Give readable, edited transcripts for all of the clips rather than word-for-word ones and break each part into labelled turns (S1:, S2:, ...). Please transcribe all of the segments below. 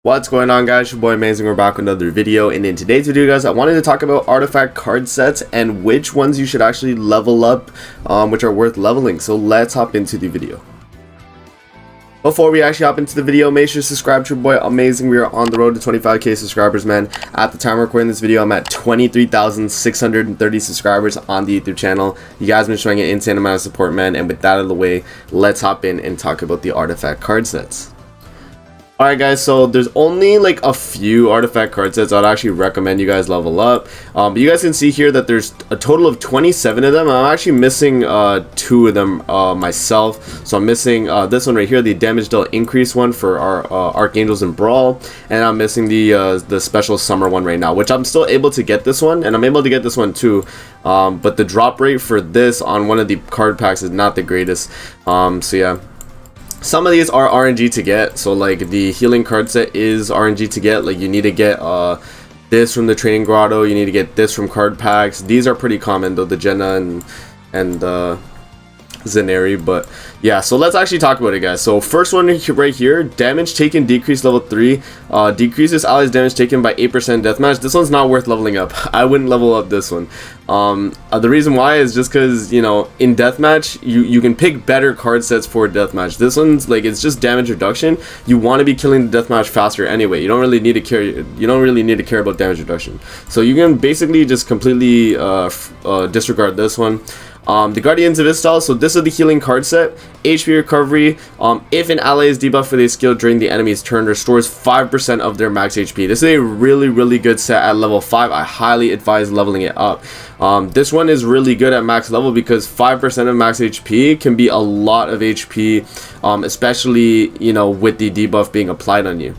S1: What's going on, guys? Your boy Amazing. We're back with another video, and in today's video, guys, I wanted to talk about artifact card sets and which ones you should actually level up, which are worth leveling. So let's hop into the video. Before we actually hop into the video, make sure to subscribe to your boy Amazing. We are on the road to 25k subscribers, man. At the time of recording this video, I'm at 23,630 subscribers on the YouTube channel. You guys have been showing an insane amount of support, man, and with that out of the way, let's hop in and talk about the artifact card sets. Alright guys, so there's only like a few artifact card sets I'd actually recommend you guys level up. But you guys can see here that there's a total of 27 of them. I'm actually missing 2 of them myself. So I'm missing this one right here, the damage dealt increase one for our Archangels and Brawl. And I'm missing the special summer one right now, which I'm still able to get this one. And I'm able to get this one too. But the drop rate for this on one of the card packs is not the greatest. So yeah. Some of these are RNG to get, so like the healing card set is RNG to get. Like you need to get this from the training grotto, you need to get this from card packs. These are pretty common though, the Jenna and Zenari. But yeah, so let's actually talk about it, guys. So first one right here, damage taken decrease level 3, decreases allies damage taken by 8% deathmatch. This one's not worth leveling up. I wouldn't level up this one. The reason why is just because, you know, in deathmatch you can pick better card sets for deathmatch. This one's like, it's just damage reduction. You want to be killing the deathmatch faster anyway. You don't really need to care about damage reduction. So you can basically just completely disregard this one. The Guardians of Istal, so this is the healing card set. HP recovery, if an ally is debuffed for their skill during the enemy's turn, restores 5% of their max HP. This is a really good set at level 5. I highly advise leveling it up. This one is really good at max level because 5% of max HP can be a lot of HP, especially, you know, with the debuff being applied on you.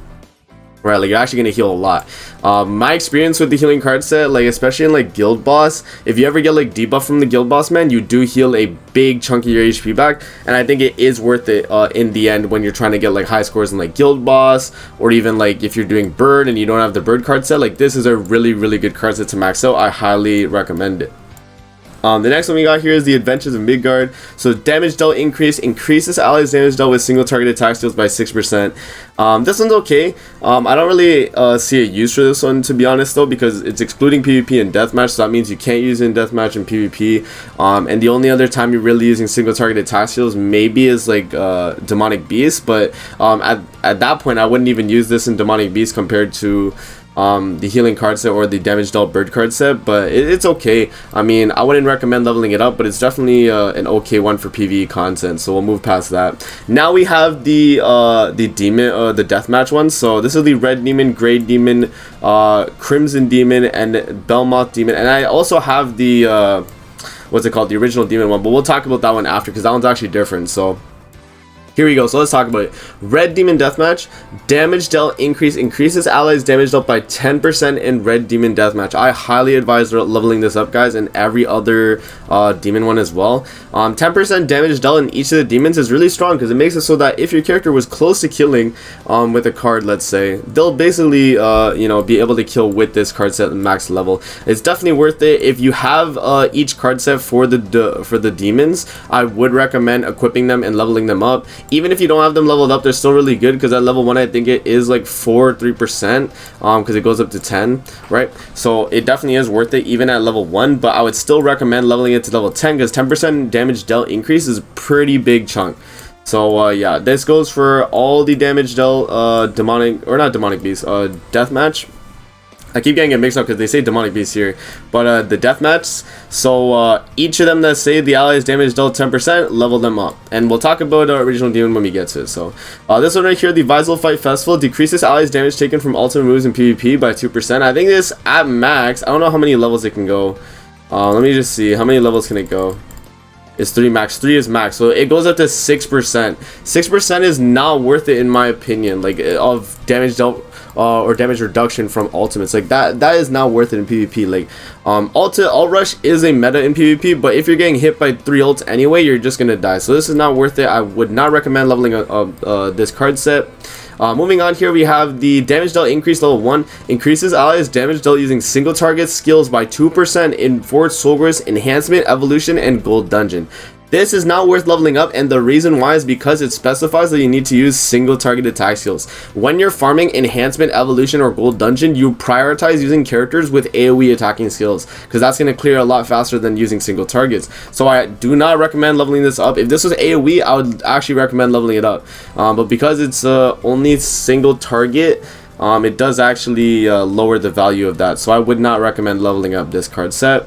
S1: Right, like you're actually gonna heal a lot. My experience with the healing card set, like especially in like guild boss, if you ever get like debuff from the guild boss, man, you do heal a big chunk of your HP back, and I think it is worth it in the end when you're trying to get like high scores in like guild boss, or even like if you're doing bird and you don't have the bird card set. Like this is a really good card set to max out. I highly recommend it. The next one we got here is the Adventures of Midgard. So damage dealt increases allies damage dealt with single target attack steals by 6%. This one's okay. I don't really see a use for this one, to be honest though, because it's excluding PvP and deathmatch, so that means you can't use it in deathmatch and PvP. And the only other time you're really using single target attack steals maybe is like Demonic Beast, but at that point I wouldn't even use this in Demonic Beast compared to the healing card set or the damage dealt bird card set. But it's okay. I mean, I wouldn't recommend leveling it up, but it's definitely an okay one for PvE content, so we'll move past that. Now we have the demon, the deathmatch one. So this is the red demon, gray demon, crimson demon, and Belmoth demon, and I also have the what's it called, the original demon one, but we'll talk about that one after because that one's actually different. So here we go, so let's talk about it. Red Demon Deathmatch, damage dealt increases allies damage dealt by 10% in Red Demon Deathmatch. I highly advise leveling this up, guys, and every other demon one as well. 10% damage dealt in each of the demons is really strong because it makes it so that if your character was close to killing with a card, let's say, they'll basically you know, be able to kill with this card set at max level. It's definitely worth it. If you have each card set for the demons, I would recommend equipping them and leveling them up. Even if you don't have them leveled up, they're still really good because at level 1 I think it is like 3% because it goes up to 10, right? So it definitely is worth it even at level 1, but I would still recommend leveling it to level 10 because 10% damage dealt increase is a pretty big chunk. So yeah, this goes for all the damage dealt demonic, or not demonic beast, deathmatch. I keep getting it mixed up because they say demonic beast here, but the deathmatch. So each of them that say the allies damage dealt 10%, level them up, and we'll talk about our original demon when we get to it. So this one right here, the Visal Fight Festival, decreases allies damage taken from ultimate moves in PvP by 2%. I think this at max. I don't know how many levels it can go. Let me just see how many levels can it go. It's 3 max. 3 is max, so it goes up to 6%. 6% is not worth it in my opinion, like of damage dealt or damage reduction from ultimates. Like that is not worth it in PvP. Like ult rush is a meta in PvP, but if you're getting hit by 3 ults anyway, you're just gonna die, so this is not worth it. I would not recommend leveling this card set. Moving on, here we have the damage dealt increase level 1, increases allies damage dealt using single target skills by 2% in Forward Soulgrowth, Enhancement, Evolution, and Gold Dungeon. This is not worth leveling up, and the reason why is because it specifies that you need to use single target attack skills. When you're farming enhancement, evolution, or gold dungeon, you prioritize using characters with AoE attacking skills, because that's going to clear a lot faster than using single targets. So I do not recommend leveling this up. If this was AoE, I would actually recommend leveling it up, but because it's only single target, it does actually lower the value of that, so I would not recommend leveling up this card set.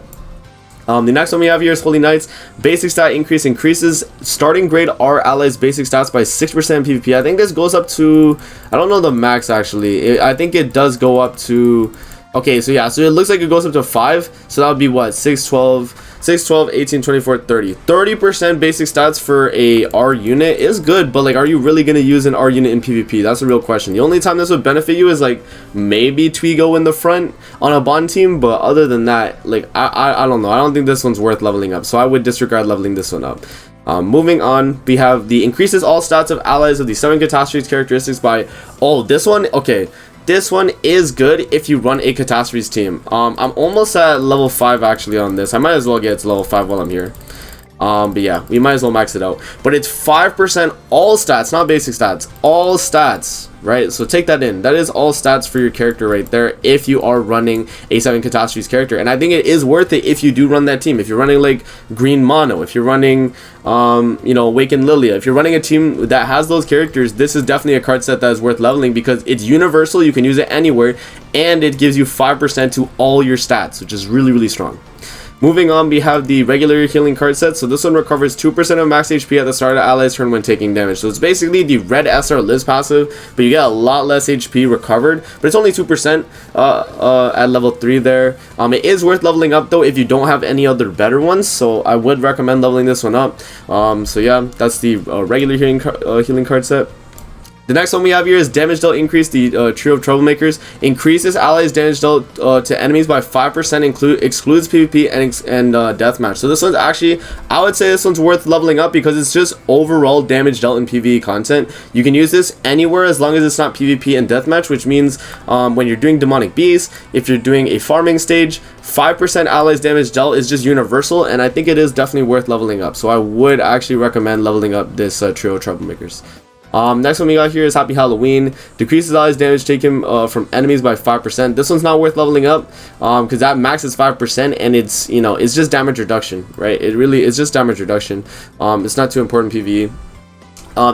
S1: The next one we have here is Holy Knights. Basic stat increase increases starting grade R allies basic stats by 6% in PvP. I think this goes up to, I don't know the max actually. I think it does go up to, okay, so yeah, so it looks like it goes up to 5. So that would be what, 6, 12, 18, 24, 30. 30% basic stats for a R unit is good, but like, are you really going to use an R unit in PvP? That's a real question. The only time this would benefit you is like maybe Twigo in the front on a bond team, but other than that, like, I don't know. I don't think this one's worth leveling up, so I would disregard leveling this one up. Moving on, we have the increases all stats of allies of the 7 catastrophes characteristics by, oh, this one, okay. This one is good if you run a catastrophes team. I'm almost at level 5 actually on this. I might as well get to level 5 while I'm here. But yeah, we might as well max it out. But it's 5% all stats, not basic stats. All stats, right? So take that in. That is all stats for your character right there if you are running a 7 catastrophes character. And I think it is worth it if you do run that team. If you're running like Green Mono, if you're running you know, Awakened Lilia, if you're running a team that has those characters, this is definitely a card set that is worth leveling because it's universal. You can use it anywhere, and it gives you 5% to all your stats, which is really, really strong. Moving on, we have the regular healing card set. So this one recovers 2% of max HP at the start of allies turn when taking damage. So it's basically the red SR Liz passive, but you get a lot less HP recovered, but it's only 2% at level 3 there. It is worth leveling up though if you don't have any other better ones, so I would recommend leveling this one up. So yeah, that's the regular healing card set. The next one we have here is damage dealt increase. The trio of troublemakers increases allies damage dealt to enemies by 5%, excludes PvP and deathmatch. So this one's actually, I would say this one's worth leveling up because it's just overall damage dealt in PvE content. You can use this anywhere as long as it's not PvP and deathmatch, which means when you're doing demonic beasts, if you're doing a farming stage, 5% allies damage dealt is just universal, and I think it is definitely worth leveling up. So I would actually recommend leveling up this trio of troublemakers. Next one we got here is Happy Halloween. Decreases allies damage taken from enemies by 5%. This one's not worth leveling up because that max is 5%, and it's, you know, it's just damage reduction, right? It really is just damage reduction. It's not too important PvE.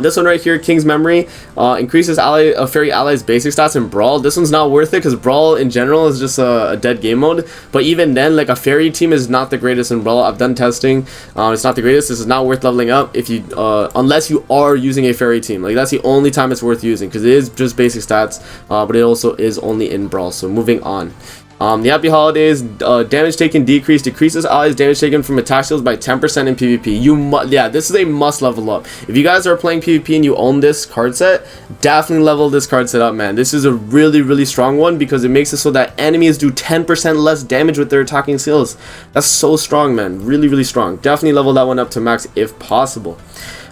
S1: This one right here, King's Memory, increases fairy allies basic stats in Brawl. This one's not worth it because Brawl in general is just a dead game mode. But even then, like, a fairy team is not the greatest in Brawl. I've done testing. It's not the greatest. This is not worth leveling up if you unless you are using a fairy team. Like, that's the only time it's worth using because it is just basic stats, but it also is only in Brawl. So moving on. The Happy Holidays, damage taken decrease, decreases allies damage taken from attack skills by 10% in PvP. Yeah, this is a must level up. If you guys are playing PvP and you own this card set, definitely level this card set up, man. This is a really, really strong one because it makes it so that enemies do 10% less damage with their attacking skills. That's so strong, man. Really, really strong. Definitely level that one up to max if possible.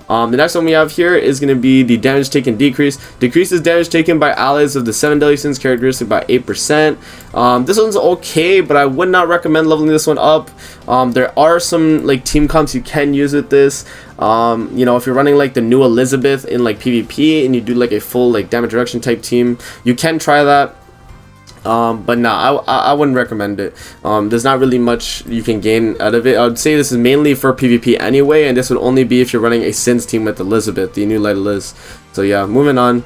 S1: The next one we have here is going to be the damage taken decrease. Decreases damage taken by allies of the 7 deadly sins characteristic by 8%. This one's okay, but I would not recommend leveling this one up. There are some like team comps you can use with this. You know, if you're running like the new Elizabeth in like PvP and you do like a full like damage reduction type team, you can try that. But nah, I wouldn't recommend it. There's not really much you can gain out of it. I would say this is mainly for PvP anyway, and this would only be if you're running a Sins team with Elizabeth, the new Light Liz. So yeah, moving on.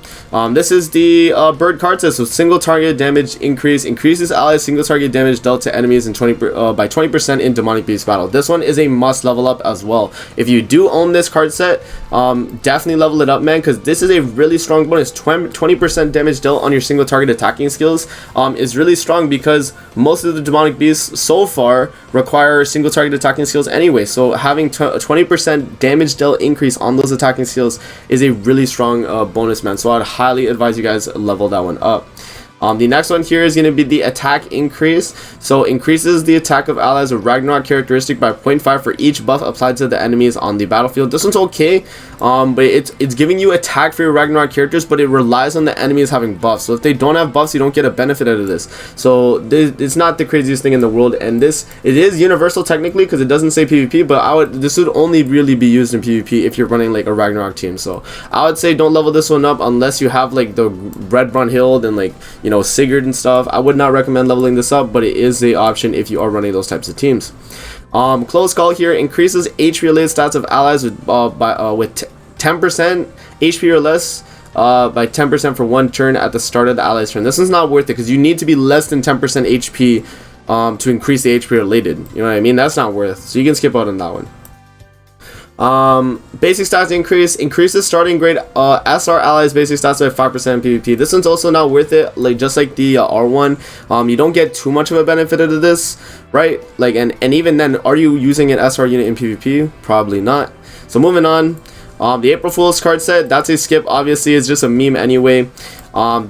S1: This is the bird card set. So single target damage increase, increases allies single target damage dealt to enemies in by 20% in demonic beast battle. This one is a must level up as well. If you do own this card set, definitely level it up, man, because this is a really strong bonus. 20% damage dealt on your single target attacking skills is really strong because most of the demonic beasts so far require single target attacking skills anyway. So having 20% damage dealt increase on those attacking skills is a really strong bonus, man. So I'd highly advise you guys level that one up. The next one here is going to be the attack increase. So increases the attack of allies with Ragnarok characteristic by 0.5 for each buff applied to the enemies on the battlefield. This one's okay, but it's giving you attack for your Ragnarok characters, but it relies on the enemies having buffs. So if they don't have buffs, you don't get a benefit out of this. So it's not the craziest thing in the world, and it is universal technically because it doesn't say PvP, but this would only really be used in PvP if you're running like a Ragnarok team. So I would say don't level this one up unless you have like the Red Brunhild and like, you know, Sigurd and stuff. I would not recommend leveling this up, but it is the option if you are running those types of teams. Close call here increases HP related stats of allies with 10% HP or less by 10% for one turn at the start of the allies turn. This one's not worth it because you need to be less than 10% HP to increase the HP related. You know what I mean? That's not worth, so you can skip out on that one. Basic stats increases starting grade SR allies basic stats by 5% in PvP. This one's also not worth it, like just like the R1. You don't get too much of a benefit out of this, right? Like, and even then, are you using an SR unit in PvP? Probably not. So moving on, the April Fool's card set, that's a skip. Obviously it's just a meme anyway.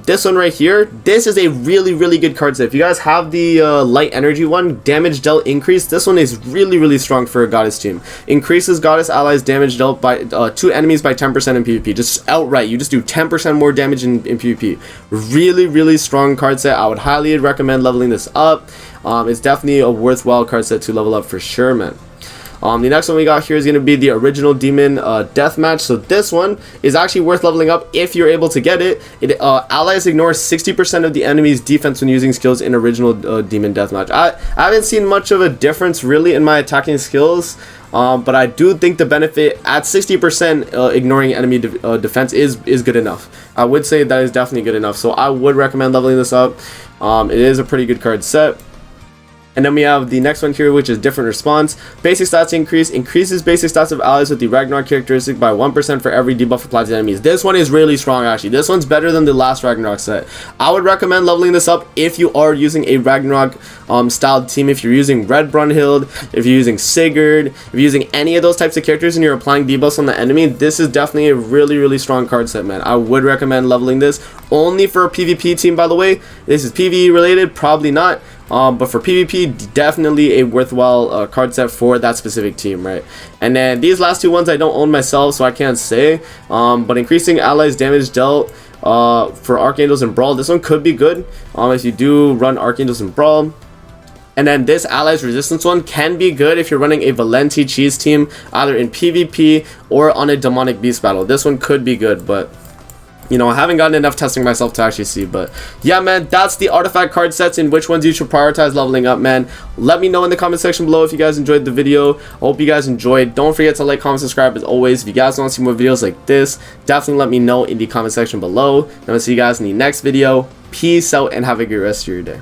S1: This one right here, this is a really good card set. If you guys have the light energy one, damage dealt increase, this one is really strong for a goddess team. Increases goddess allies damage dealt by to enemies by 10% in PvP. Just outright, you just do 10% more damage in PvP. Really strong card set. I would highly recommend leveling this up. It's definitely a worthwhile card set to level up for sure, man. The next one we got here is going to be the original Demon Deathmatch. So this one is actually worth leveling up if you're able to get it. Allies ignore 60% of the enemy's defense when using skills in original Demon Deathmatch. I haven't seen much of a difference really in my attacking skills, but I do think the benefit at 60% ignoring enemy defense is good enough. I would say that is definitely good enough. So I would recommend leveling this up. It is a pretty good card set. And then we have the next one here, which is different response. Basic stats increases basic stats of allies with the Ragnarok characteristic by 1% for every debuff applied to enemies. This one is really strong actually. This one's better than the last Ragnarok set. I would recommend leveling this up if you are using a Ragnarok styled team. If you're using Red Brunhild, if you're using Sigurd, if you're using any of those types of characters and you're applying debuffs on the enemy, this is definitely a really strong card set, man. I would recommend leveling this only for a PvP team, by the way. This is PvE related, probably not. But for PvP, definitely a worthwhile card set for that specific team, right? And then these last two ones I don't own myself, so I can't say. But increasing allies damage dealt for Archangels and Brawl, this one could be good if you do run Archangels and Brawl. And then this allies resistance one can be good if you're running a Valenti cheese team, either in PvP or on a demonic beast battle. This one could be good, but you know, I haven't gotten enough testing myself to actually see. But yeah, man, that's the artifact card sets and which ones you should prioritize leveling up, man. Let me know in the comment section below if you guys enjoyed the video. I hope you guys enjoyed. Don't forget to like, comment, subscribe as always. If you guys want to see more videos like this, definitely let me know in the comment section below. And I'll see you guys in the next video. Peace out and have a good rest of your day.